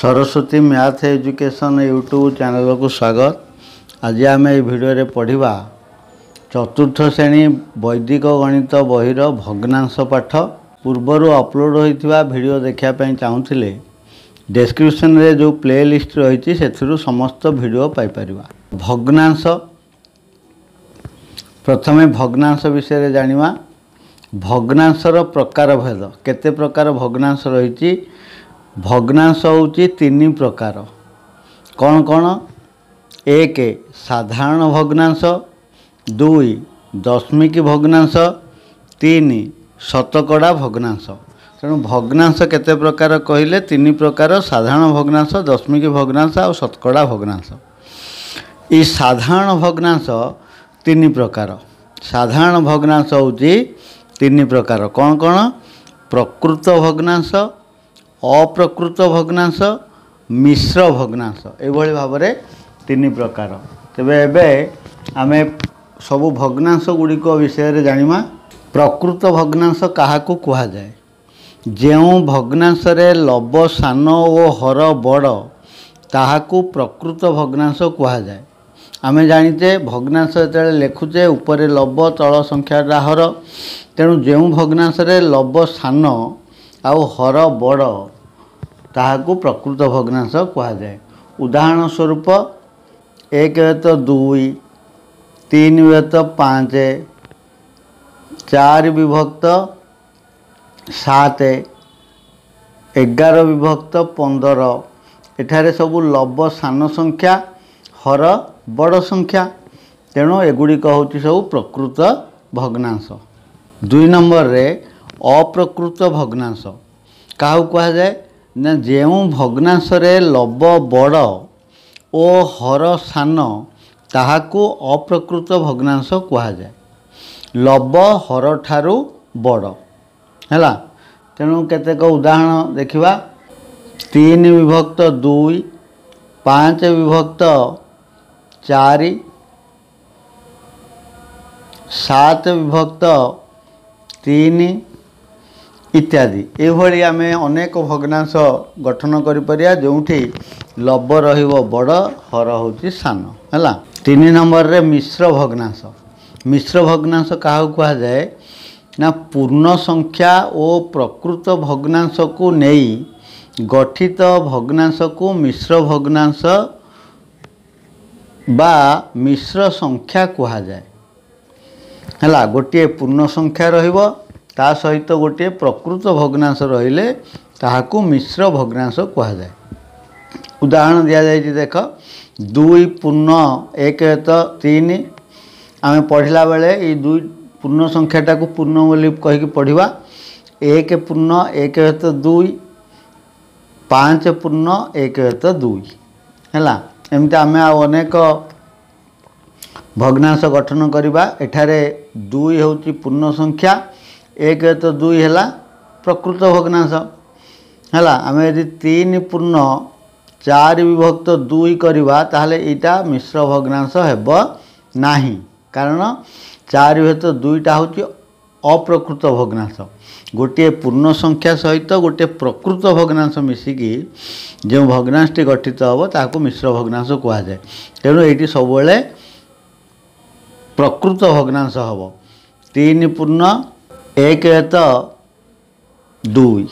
Saraswati math education YouTube channel को स्वागत। आज आम ये भिडियो पढ़ा चतुर्थ श्रेणी वैदिक गणित बहीर भग्नांश पाठ। पूर्वर अपलोड होता भिडियो देखापी चाहूले डिस्क्रिप्शन रे जो प्ले लिस्ट रही से समस्त भिडियो पाइपर। भग्नांश प्रथमे भग्नांश विषय जानिवा। भग्नांशर प्रकार भेद केते प्रकार भग्नांश रही। भग्नांश होची तीन प्रकार। कौन कौन? एक साधारण भग्नांश, दुई दशमिक भग्नांश, तीन शतकड़ा भग्नांश। तेणु भग्नांश केते प्रकार कहले तीन प्रकार। साधारण भग्नांश, दशमिक भग्नांश और शतकड़ा भग्नांश। ये साधारण भग्नांश तीन प्रकार। साधारण भग्नांश होची तीन प्रकार। कौन कौन? प्रकृत भग्नांश, अप्रकृत भग्नांश, मिश्र भग्नांश। एभली भाव में तीन प्रकार। तेबे एबे आमे सबु भग्नांश गुड़िक विषय जानिमा। प्रकृत भग्नांश काहाकू कुहा जाए? जेउ भग्नांश रे लब सान और हर बड़ ताहाकू प्रकृत भग्नांश कुहा जाए। आमे जानिचे भग्नांश जेते लेखुचे ऊपर लब तल संख्या हर। तेणु जेउ भग्नांश रे लब सान आउ हर बड़ ताहाकू प्रकृत भग्नांश कुहा जाए। उदाहरण स्वरूप एक तो दुई, तीन तो पाँच, चार विभक्त सात, 11 विभक्त 15। एठारे सबू लब सान संख्या, हर बड़ संख्या। तेणु एगुड़िक होची सब प्रकृत भग्नांश। दुई नंबर रे अप्रकृत भग्नांश काहू कहा जाए ना? जेउ भग्नांश रे लब बड़ ओ हर सान ताहाकू अप्रकृत भग्नांश कहा जाए। लब हर ठारू बड़ हैला। तेणु केतेक उदाहरण देखिबा। 3 विभक्त 2, 5 विभक्त 4, 7 विभक्त 3 इत्यादि। एभली आमे अनेक भग्नांश गठन करि परिया जोंठी लब रहिबो बड़, हर होची सान हैला। 3 नंबर रे मिश्र भग्नांश। मिश्र भग्नांश काहू कहा जाए ना? पूर्ण संख्या और प्रकृत भग्नांश को नेई गठित भग्नांश को मिश्र भग्नांश बा मिश्र संख्या कहा जाए हैला। गोटे पूर्ण संख्या रहिबो ता सहित गोटे प्रकृत भग्नांश रहिले ताहाकू मिश्र भग्नांश कहा जाए। उदाहरण दिया जाए देख। 2 पूर्ण 1 तो 3। आमे पढ़िला बेले ये 2 पूर्ण संख्याटा को पूर्ण बोली कहिकी पढ़िबा। 1 पूर्ण 1 तो 2, 5 पूर्ण 1 तो 2 हैला। एमती आमे अनेक भग्नांश गठन करिबा। एठारे 2 होची पूर्ण संख्या, 1 तो 2 हैला प्रकृत भग्नांश हैला। आमे यदि 3 पूर्ण 4 विभक्त 2 करिबा ताहले इटा मिश्र भग्नांश हेबो नाही। कारण 4 विभक्त 2टा होची अप्रकृत भग्नांश। गोटे पूर्ण संख्या सहित गोटे प्रकृत भग्नांश मिसिकी जो भग्नांशटी गठित होबो ताकू मिश्र भग्नांश कहा जाए। तेणु एटी सब बेले प्रकृत भग्नांश होबो। 3 पूर्ण 1 तो 2,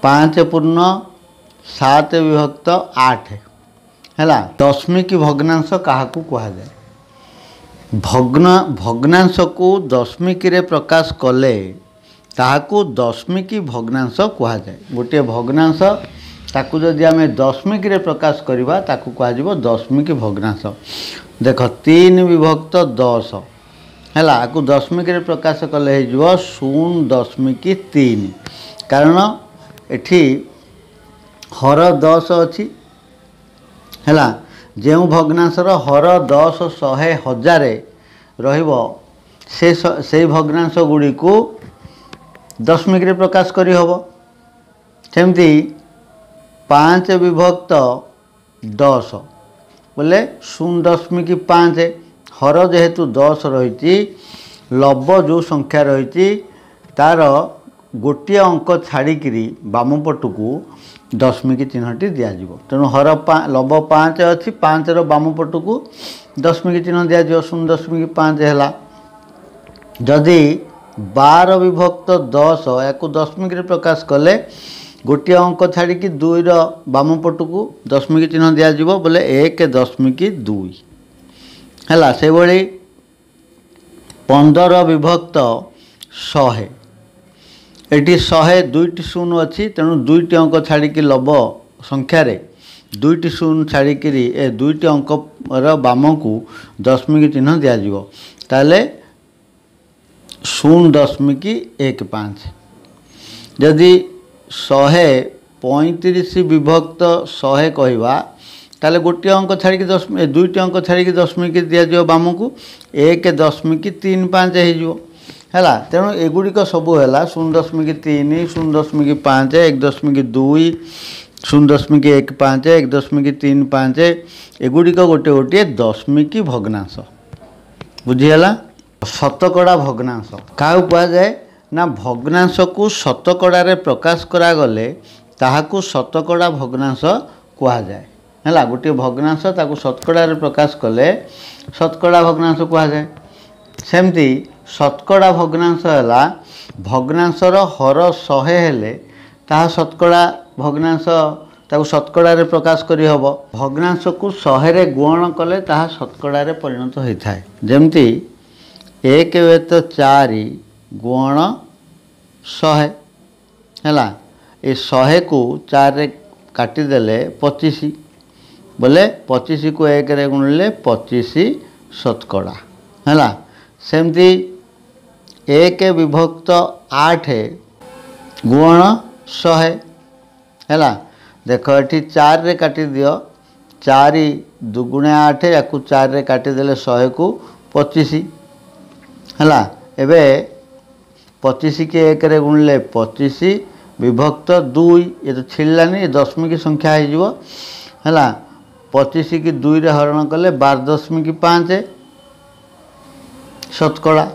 5 पूर्ण 7 विभक्त 8 हैला। दशमिक भग्नांश काहाकू कहा जाए? भग्नांश को दशमिक रे प्रकाश कले ताहाकू दशमिक भग्नांश कहा जाए। गोटे भग्नांश ताकू जदि आमे दशमिक रे प्रकाश करिबा ताकू कहा जिवो दशमिक भग्नांश। देख 3 विभक्त 10 हैला। आकू दशमिक रे प्रकाश कले हो 0.3। कारण एठी हर 10 अछि हैला। जेउ भग्नांशर हर 10 100 1000 रहिबो से भग्नांश गुड़ी को दशमिक रे प्रकाश करी हबो। सेमती 5 विभक्त 10 बोले 0.5 हर जेहेतु 10 रही लब जो संख्या रही तार गोटे अंक छाड़िकी बाम पटू को दशमिक चिन्हटी दिज्व तेणु हर लब 5 अच्छी 5 बाम पट को दशमिक चिन्ह दिज्व 0.5 है। जदि 12 विभक्त 10 या दशमिक प्रकाश कले गोटे अंक छाड़ी 2 बाम पट को दशमिक चिन्ह दिज्व बोले 1.2 है। से भली 15 विभक्त 100 एटी 100 दुईटी शून्य अच्छी तेणु दुईटी अंक छाड़ी लब संख्यार दुईटी शून्य छाड़ी ए दुईटी अंक बाम को दशमिक चिन्ह दिज्व ताले 0.15 जदि 135 विभक्त 100 कहवा ताले गोटे अंक छाड़ी दुईटी अंक छाड़ी दशमिक दिज्व बाम को 1.35 है। तेणु एगुड़िक सब है 0.3 0.5 1.2 0.15 1.35 एगुड़िक गोटे गोटे दशमिक भग्नांश बुझीगला। शतकड़ा भग्नांश क्या कहुए ना भग्नांश को शतकड़ा प्रकाश करागले ताहाकू शतकड़ा भग्नांश कहुए है। गोटे भग्नांश ताकू शतकड़ा प्रकाश कले शतकड़ा भग्नांश कहुए। सेमती शतकड़ा भग्नांश है भग्नांशर हर 100 हेले ताहा शतकड़ा भग्नांश ताकू शतकड़ा प्रकाश करी हबो। भग्नांश को 100 रे गुणन कले ताहा शतकड़ा परिणत होता है। जमती 1/4 गुण 100 है। ये 100 को 4 रे काटिदेले 25 बोले 25 को 1 रे गुणिले 25 शतकड़ा है। सेमती 1 विभक्त 8 गुण 100 है। देख ये 4 रे काटी दियो 4 2 8 या 4 रे काटिदेले 100 को 25 है। एबे 25 के 1 रे गुणिले 25 विभक्त 2 ये तो छिड़लानी ये दशमिक संख्या है। 25 की 2 रे हरण कले 12.5 शतकड़ा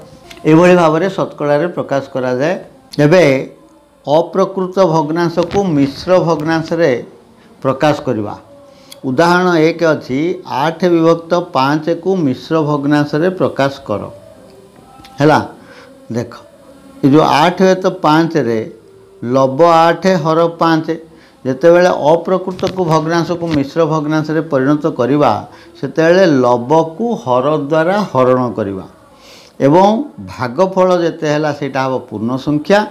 एभली भाव में शतकड़ा प्रकाश करा जाए। एबे अप्रकृत भग्नांश को मिश्र भग्नांश रे प्रकाश करवा उदाहरण 1 अच्छी 8 विभक्त 5 को मिश्र भग्नांश रे प्रकाश कर है। देख ये जो 8 है तो 5 रे लब 8 हर 5 जिते बेले अप्रकृत को भग्नांश को मिश्र भग्नांश रे परिणत करवा सेते लब को हर द्वारा हरण करवा एवं भागफल जिते है सेटा हम पूर्ण संख्या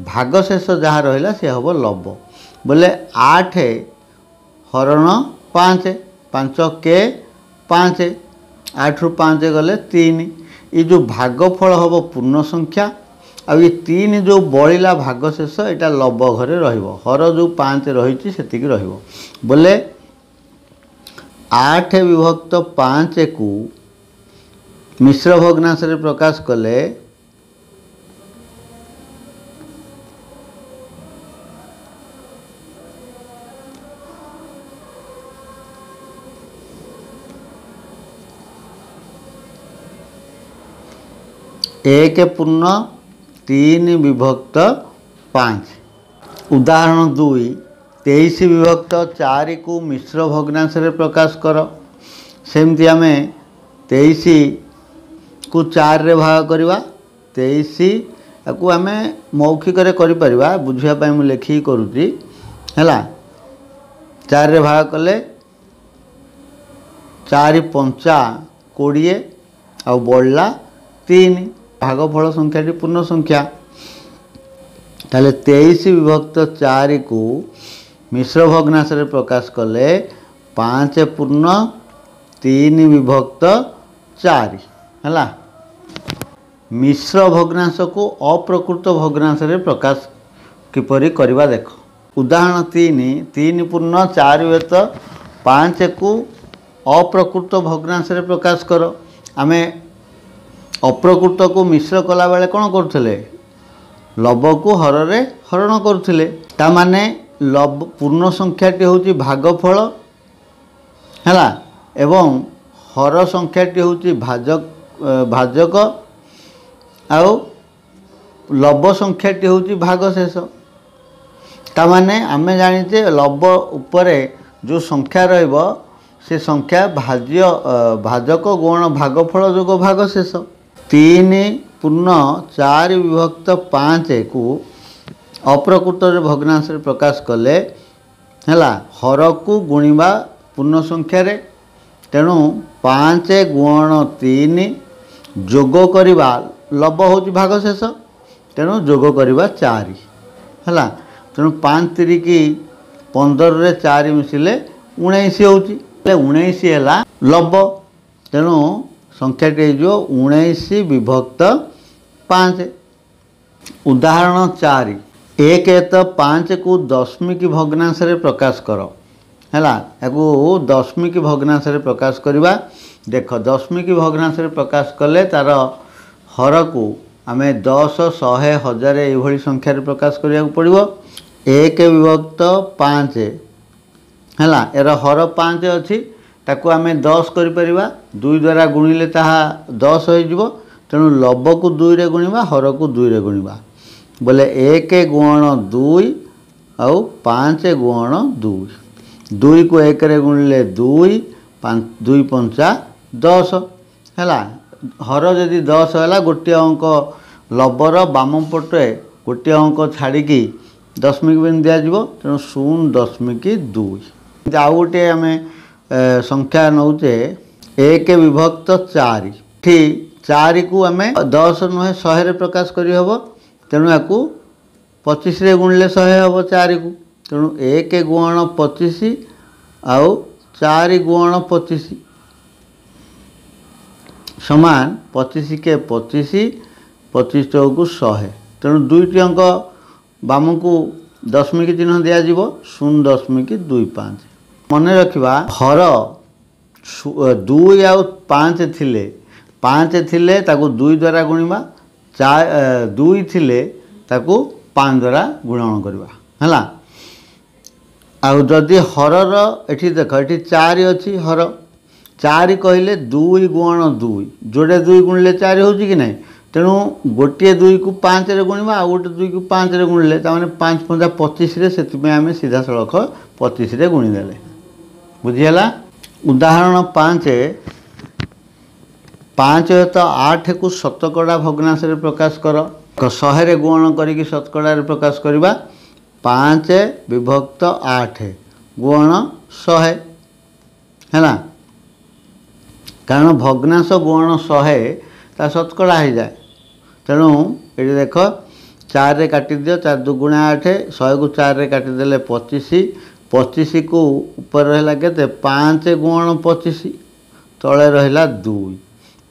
भागशेष जहाँ रहा सी हम लब बोले 8 हरण 5 5 के 5 8 रु 5 गले 3 ये जो भागफल हम पूर्ण संख्या आ ये 3 जो बलिला भागशेष यहाँ लब घरे हर जो 5 रही से बोले 8 विभक्त 5 को मिश्र भग्नांश रे प्रकाश कले एक पूर्ण 3 विभक्त 5 उदाहरण 2 23 विभक्त 4 को मिश्र भग्नांश रे प्रकाश कर। सेमती आम 23 को 4 रे भाग करवा 23 को आम मौखिक कर बुझापी मुझे लेखिकी करुँगी है। 4 रे भाग कले 4 5 20 आ बढ़ला 3 भागफल संख्याटी पूर्ण संख्या ताले 23 विभक्त 4 को मिश्र भग्नांश रे प्रकाश कले 5 पूर्ण 3 विभक्त 4 है। मिश्र भग्नांश को अप्रकृत भग्नांश रे प्रकाश किपरि करवा देख उदाहरण 3 पूर्ण 4 व्यत 5 को अप्रकृत भग्नांश रे प्रकाश कर। आमे अप्रकृत को मिश्र कला बेले कौन करुले लब को हर रे हरण करुले ता माने लब पूर्ण संख्याटी हूँ भागफल है एवं हर संख्याटी हूँ भाजक आउ लब संख्याटी हूँ भागशेष तामाने आमे जानिचे लब उपरे जो संख्या रहिबो से संख्या भाज्य भाजक गुण भागफल जोग भाग शेष 3 पूर्ण 4 विभक्त 5 को अप्रकृत भग्नांश प्रकाश कले हैला हर को गुणिबा पूर्ण संख्या रे तेणु 5 गुण 3 जोग करिबा लब होची भाग शेष तेणु जोग करिबा 4 हैला तेणु 5 3 की 15 रे 4 मिसिले 19 होची 19 हैला लब तेणु संख्याटी जो 19 विभक्त 5 उदाहरण 4 एक तो 5 को दशमिक भग्नांश रे प्रकाश करो हैला याकू दशमिक भग्नांश रे प्रकाश करिबा देख दशमिक भग्नांश रे प्रकाश कले तार हर को आमे 10 100 1000 एभली संख्या रे प्रकाश करिया पड़िबो 1 विभक्त 5 हैला एरा हर 5 अछि ताकू आमे 10 करि परिबा 2 द्वारा गुणिले ताहा 10 होई जिवो तेणु लब को 2 रे गुणिबा हर को 2 रे गुणिबा बोले 1 गुण 2 आउ 5 गुण 2 2 को 1 रे गुणिले 2 5 2 पंचा 10 हैला हर जदि 10 हैला गोटे अंक लबर बाम पटे गोटे अंक छाड़ी दशमिक बिंदु दिया जिवो तेणु 0.2 आउ गोटे आम संख्या नौचे 1 विभक्त 4 ठीक 4 को आम 10 नुहे 100 रे प्रकाश करी हबो तेणु याकू 25 रे गुणिले 100 हबो 4 को तेणु 1 गुण 25 आउ 4 गुण 25 समान 25 के 25 25 चौकू 100 तेणु दुईटी अंक बाम को दशमिक चिन्ह दिया जिवो 0.25 मन रखिबा हर 2 आउ 5 थिले 5 थिले ताकू 2 द्वारा गुणिबा 2 थिले ताकू 5 द्वारा गुणन करबा हला आउ जदि हरर एठी देख एठी 4 अछि हर 4 कहले 2 गुण 2 जोड़े 2 गुणले 4 होची कि नहीं तेणु गोटे 2 को 5 रे गुणिबा आ गोटे 2 को 5 रे गुणले ता माने 5 5 25 रे सेति में आमे सीधा सड़क 25 रे गुणी देले बुझियला उदाहरण 5 5 तो 8 को शतकड़ा भग्नांश रे प्रकाश कर 100 रे गुणन करिकि शतकड़ा रे प्रकाश करबा 5 विभक्त 8 गुण 100 हैना कारण भग्नांश गुण 100 ता शतकड़ा हो जाए तेणु ये देख 4 रे काटी दियो 4 दुगुणा 8 100 को 4 रे काटी देले 25 25 को ऊपर रहला केते 5 गुण 25 तले रहला 2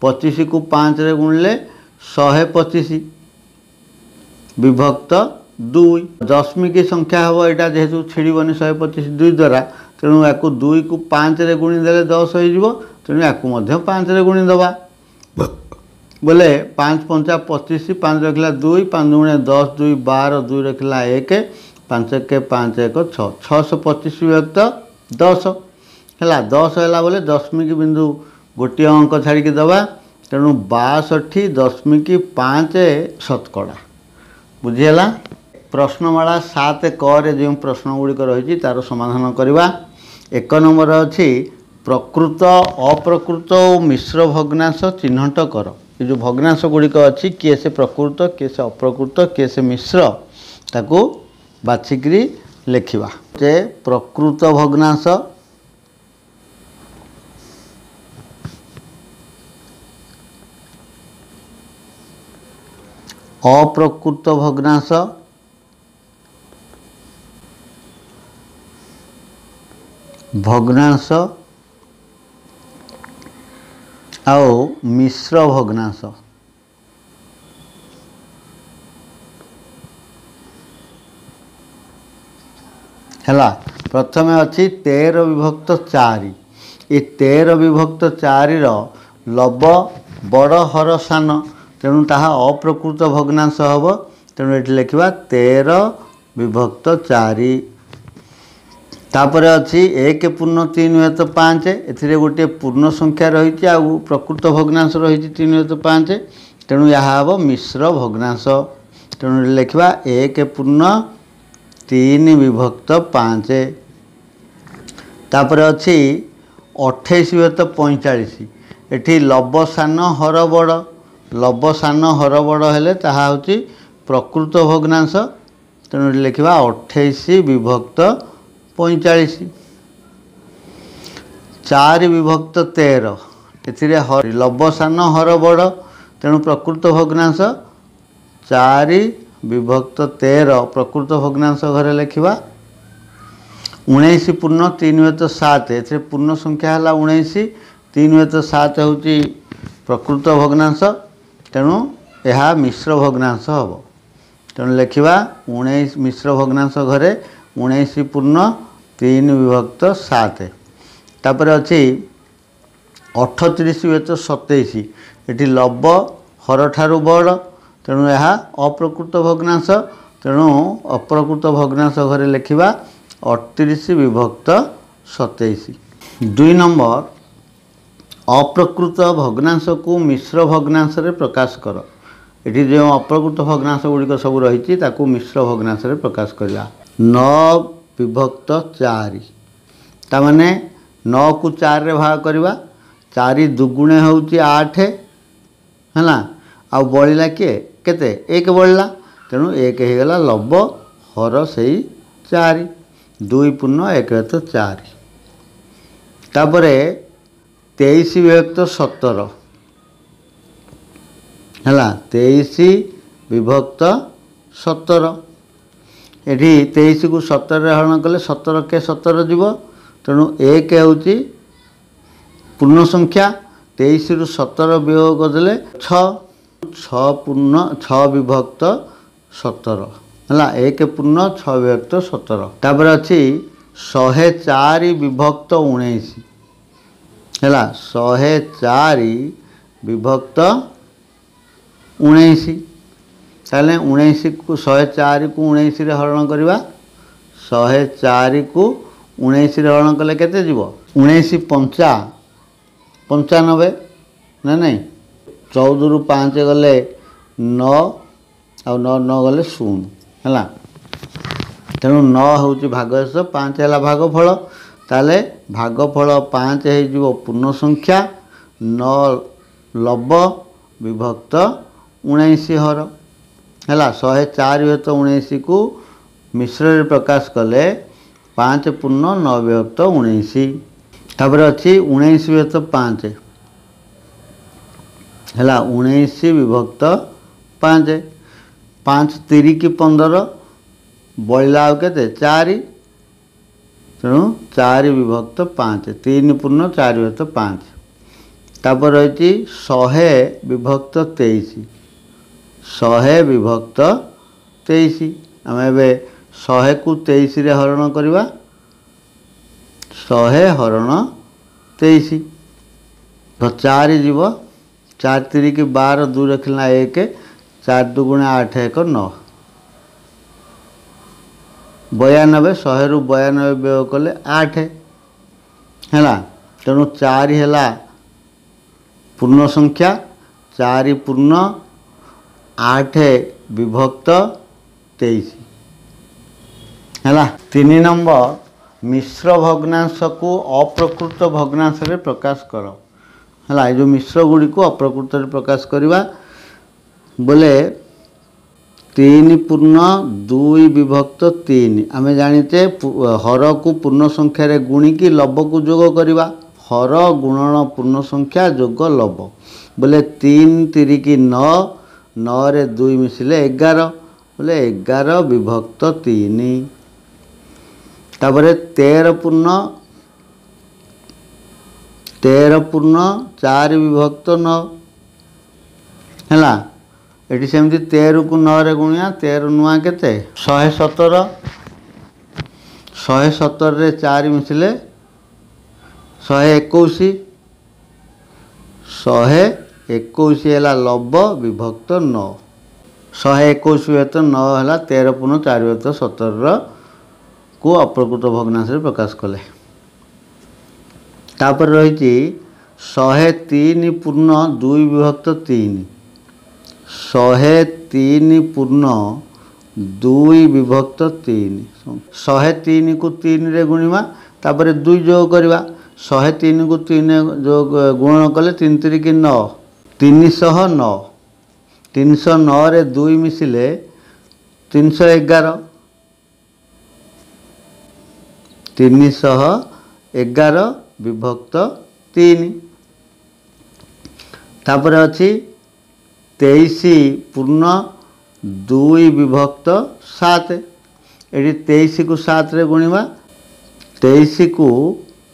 25 को 5 रे गुणले 125 विभक्त 2 दशमिक संख्या हबो एटा जेहेतु छिड़ीबनी 125 2 द्वारा तेणु याकू 2 को 5 रे गुणी देले 10 हो जिवो तेणु याकू मध्य 5 रे गुणी दबा बोले 5 5 25 5 रखला 2 5 गुणे 10 2 12 2 रखला 1 5 के 5 1 6 625 विभक्त 10 हैला 10 हैला बोले दशमिक बिंदु गोटे अंक छाड़ी दबा तेणु 62.5 शतकड़ा बुझीगला प्रश्नमाला 7 क रे जो प्रश्न गुड़िक रही तार समाधान करवा 1 नंबर अच्छी प्रकृत अप्रकृत और मिश्र भग्नांश चिन्हट कर ये जो भग्नांश गुड़िक अच्छी किए से प्रकृत किए से अप्रकृत किए से मिश्र ताको बाछिकी लिखा जे प्रकृत भग्नांश अप्रकृत भग्नांश भग्नांश आउ मिश्र भग्नांश है प्रथम अच्छी 13 विभक्त 4 ये 13 विभक्त 4 लब बड़ हर सान तेणु ताहा अप्रकृत भग्नांश हम तेणु ये लिखा 13 विभक्त 4 तापर अच्छी 1 पूर्ण 3 हुए तो 5 ए गोटे पूर्ण संख्या रही आ प्रकृत भग्नांश रही 3 हुए तो 5 तेणु यह हम मिश्र भग्नांश तेणु लिखा 1 पूर्ण 3 विभक्त 5। तापर अच्छी 28 व्यस्त 45। एठी लब सान हर बड़, लब सान हर बड़ हेले ताहा होची प्रकृत भग्नांश। तेणु लिखा 28 विभक्त 45। 4 विभक्त 13 एथिरे लब सान हर बड़, तेणु प्रकृत भग्नांश 4 विभक्त 13 प्रकृत भग्नांश घरे लिखा 19 पूर्ण 3 व्यस्त 7। एथिरे पूर्ण संख्या है 19, 3 व्यस्त 7 हूँ प्रकृत भग्नांश। तेणु यह मिश्र भग्नांश हम। तेणु लिखा 19 मिश्र भग्नांश घरे 19 पूर्ण 3 विभक्त 7। तापर अच्छी 38 व्यस्त 27। एटी लब हर ठारू बड़, तेणु यह अप्रकृत भग्नांश। तेणु अप्रकृत भग्नांश घरे लिखा 38 विभक्त 27। 2 नंबर अप्रकृत भग्नांश को मिश्र भग्नांश रे प्रकाश कर। ये जो अप्रकृत भग्नांश गुड़िक सब रही मिश्र भग्नांश रे प्रकाश करवा। 9 विभक्त 4 ताने 9 को 4 रे भाग करवा। 4 दुगुणे हूँ 8 है आ बड़ा किए केते 1 बढ़ला। तेणु 1 होगला लब हर से 4। 2 पूर्ण 1 व्यक्त 4। तापर 23 विभक्त 17 है 23 विभक्त 17। ये 23 को 17 हरण कले 17 के 17 जीव। तेणु 1 हूँ पूर्ण संख्या। 23 रु 17 वियोग देले 6। 6 पूर्ण 6 विभक्त 17 है 1 पूर्ण 6 विभक्त 17। तापर अच्छी 104 विभक्त 19 है 104 विभक्त 19। ताले 19 को 104 को 19 रे हरण करवा। 104 को 19 रे हरण कले केते जीव 19 पंचा 95 ना नहीं। 14 रु 5 गले 9 आ 9 9 गले 0 है। तेणु 9 हूँ भागश 5 है भागफल। ताले भागफल 5 हो पूर्ण संख्या। 9 लब विभक्त 19 हर है 104 विभक्त 19 को मिश्र रे प्रकाश कले 5 पूर्ण 9 विभक्त 19। तापर अच्छी 19 विभक्त 5 है 19 विभक्त 5। 5 3 की 15 बढ़ला के 4। तेणु 4 विभक्त 5। 3 पूर्ण 4 विभक्त 5। तापर रही 100 विभक्त 23। 100 विभक्त 23 आम ए 100 को 23 रे हरण करवा। 100 हरण 23 तो 4 जीव। 4 3 की 12 2 रखना 1। 4 दुगुणे 8 1 9। 92 100 रु 92 व्यय कले 8 है। तेणु 4 है पूर्ण संख्या। 4 पूर्ण 8 विभक्त 23 है। 3 नंबर मिश्र भग्नांश को अप्रकृत भग्नांश रे प्रकाश कर है। जो मिश्र गुड़ी को अप्रकृत रे प्रकाश करवा बोले 3 पूर्ण 2 विभक्त 3। आम जानीचे हर को पूर्ण संख्या रे गुणिकी लब को जोग करवा। हर गुणन पूर्ण संख्या जोग लब बोले 3 3 की 9 9 रे 2 मिसिले 11 बोले 11 विभक्त 3। तापर 13 पूर्ण 4 विभक्त 9 है। ये सेमती 13 को 9 रे गुणिया 13 नुआ केते 117। 117 रे 4 मिसिले 121। 121 है लब विभक्त 9। 121 विभक्त 9 है 13 पूर्ण 4 विभक्त 17 को अप्रकृत भग्नांश रे प्रकाश कले। तापर रही 103 पूर्ण 2 विभक्त 3। 103 पूर्ण 2 विभक्त 3 103 को 3 रे गुणिबा तापर 2 जोग करवा 103 को 3 जोग गुणन कले 3 3 9 309 309 रे 2 मिसिले 311 311 विभक्त 3 तापर अच्छी 23 पूर्ण 2 विभक्त 7 ये 23 को 7 रे गुणिबा 23 को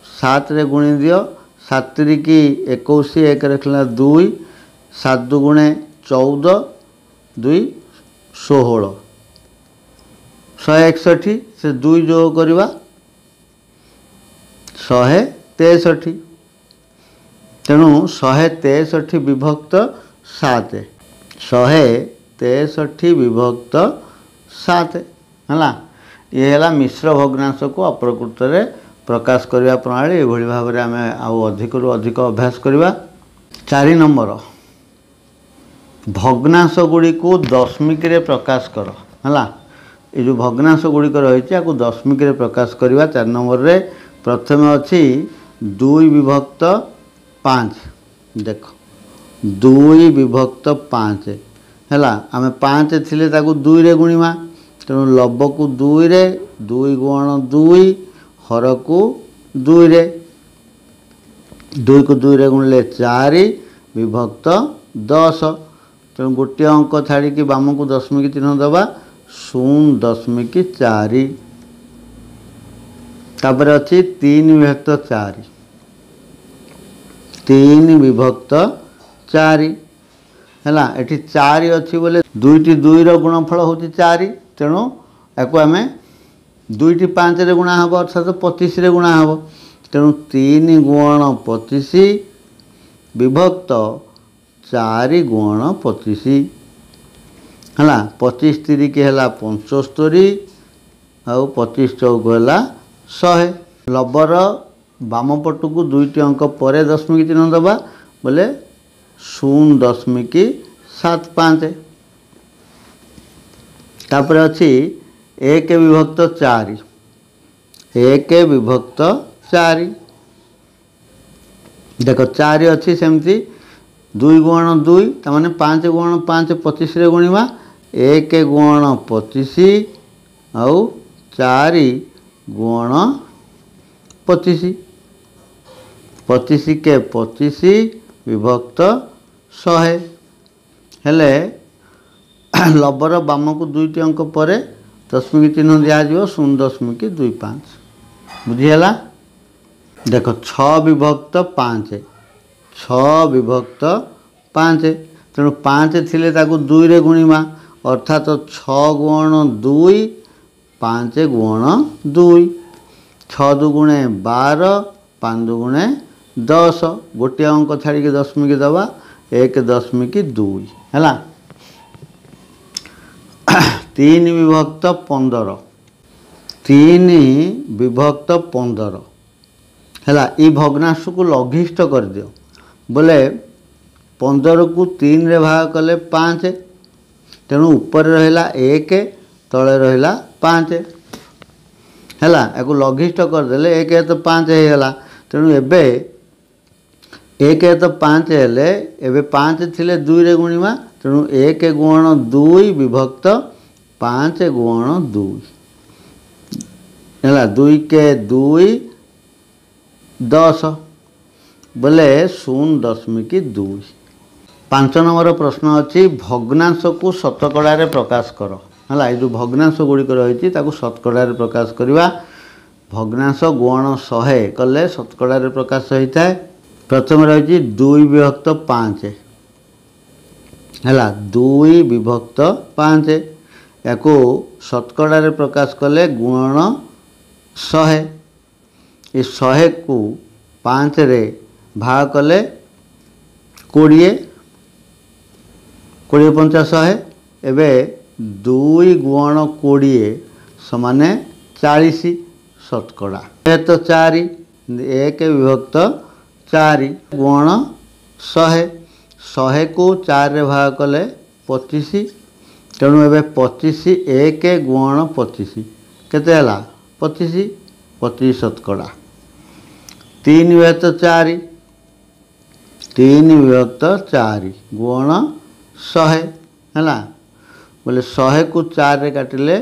7 रे गुणी दियो 7 की 21 एक रखला 2 7 दुगुणे 14 2 16 161 से 2 जोग करवा 163 तेणु 163 विभक्त 7 163 विभक्त 7 है ये है मिश्र भग्नांश को अप्रकृत रे प्रकाश करने प्रणाली ये भाव में आम अधिक रु अधिक अभ्यास करवा। 4 नंबर भग्नांश गुड़ी को दशमिक रे प्रकाश कर है ये जो भग्नांश गुड़िक रही दशमिक रे प्रकाश करवा। 4 नंबर रे प्रथम अच्छी 2 विभक्त 5 देख 2 विभक्त 5 है आम 5 थिले ताकू 2 रे गुणिमा तेणु लब को 2 रे 2 गुण 2 हर को 2 रे 2 को 2 रे गुणिले 4 विभक्त 10 तेणु गोटे अंक छाड़ी बाम को दशमिक चिन्ह दबा 0.4 तापर अच्छी 3 विभक्त 4 3 विभक्त 4 है ये 4 अच्छी बोले 2टी 2 गुणफल हूँ 4 तेणु याकू आम 2टी 5 रे गुणा हम अर्थात 25 रे गुणा हम तेणु 3 गुण 25 विभक्त 4 गुण 25 है 25 3 के है 75 आउ 25 चौक है 100 लबर बाम पट को 2टी अंक पर दशमिक चिन्ह दबा बोले 0.75 तापर अच्छी 1 विभक्त 4 1 विभक्त 4 देख 4 अच्छी सेमती 2 गुण 2 तमाने 5 गुण 5 25 रे गुणिबा 1 गुण 25 आउ 4 गुण 25 25 के 25 विभक्त 100 हेले लबर बाम को 2टी अंक पर दशमिक चिन्ह दिज्व 0.25 बुझीगला। देख 6 विभक्त 5 6 विभक्त 5 तेणु 5 थिले ताकू 2 रे गुणिमा अर्थात 6 गुण 2 5 गुण 2 6 दुगुणे 12 5 दुगुणे 10 गोटे अंक छाड़ी दशमिक दबा 1.2 है 3 विभक्त 15 3 विभक्त 15 है ये भग्नांश को लघिष्ठ कर दियो बोले 15 को 3 रे भाग कले 5 तेणु ऊपर रहा 1 तले रहा 5 है या लघिष्ठ करदे 1 तो 5 होगा तेणु एबे 1 तो 5 हेले एबे 5 थिले 2 रे गुणिमा तेणु 1 गुण 2 विभक्त 5 गुण 2 है 2 के 2 10 बोले 0.2। 5 नंबर प्रश्न अच्छी भग्नांश को शतकड़ा रे प्रकाश कर है ये जो भग्नांश गुड़िक रही शतकड़ा रे प्रकाश करवा। भग्नांश गुण 100 कले शतकड़ा रे प्रकाश होता है। प्रथम रही 2 विभक्त 5 है 2 विभक्त 5 या शतकड़ा रे प्रकाश कले गुण 100 ये 100 को 5 रे भाग कले 20 20 पंचा 100 एबे 2 गुण 20 समान 40 शतकड़ा तो 4 1 विभक्त 4 गुण 100 100 को 4 रे भाग कले 25 तेणु एबे 25 1 गुण 25 केते हला 25 25 शतकड़ा 3 विभक्त 4 3 विभक्त 4 गुण 100 है बोले 100 को 4 रे काटिले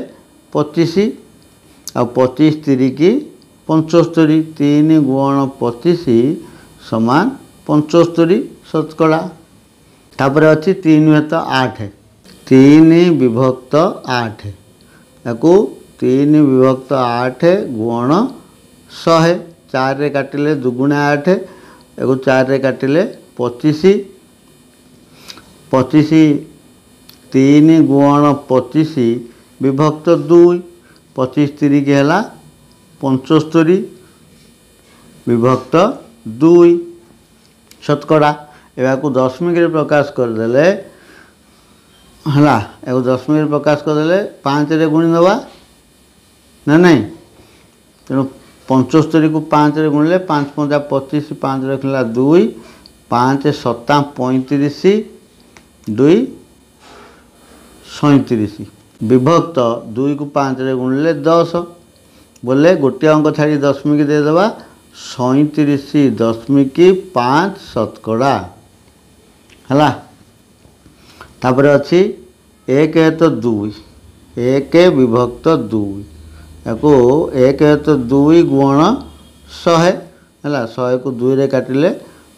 25 आ 25 3 की 75 3 गुण 25 समान 75 शतकड़ा तापर अच्छी 3 विभक्त 8 3 विभक्त 8 याकू 3 विभक्त 8 गुण 100 4 रे काटिले दुगुणे 8 याकू 4 रे काटिले 25 25 3 गुण 25 विभक्त 2 25 3 के हला 75 विभक्त 2 शतकड़ा एवं दशमिक प्रकाश करदे है दशमिक प्रकाश करदे 5 रे गुणी दबा ना नहीं तेणु 75 को 5 रे गुणिले 5 5 25 5 रखला 2 5 7 35 2 37 विभक्त 2 को 5 रे गुणिले 10 बोले गोटे अंक छाड़ी दशमिक देदेबा 37.5 शतकड़ा है तापर अच्छी 1 तो 2 1 विभक्त 2 याको 1 तो 2 गुण 100 है 100 को 2 रे काटिले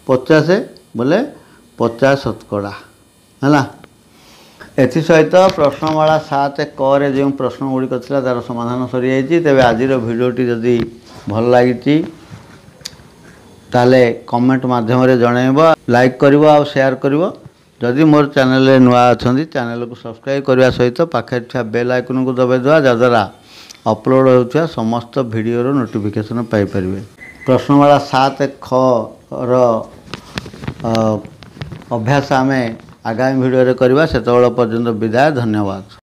50 बोले 50 शतकड़ा है एथि सहित प्रश्नमाला 7 क रे जो प्रश्न गुड़िक था तार समाधान सरी जाइए तेरे आज भिडियोटी जदि भल लगी ताले कमेंट माध्यम जनइब लाइक करिवो आ शेयर करिवो जदि मोर चैनल नुआ अच्छा चैनल को सब्सक्राइब करने सहित पाखे था बेल आइकन को दबाई देवा जद्वारा अपलोड होता समस्त वीडियो नोटिफिकेशन पाइपर प्रश्नमाला 7 ख अभ्यास आम आगामी वीडियो करवा से पर्यंत विदाय धन्यवाद।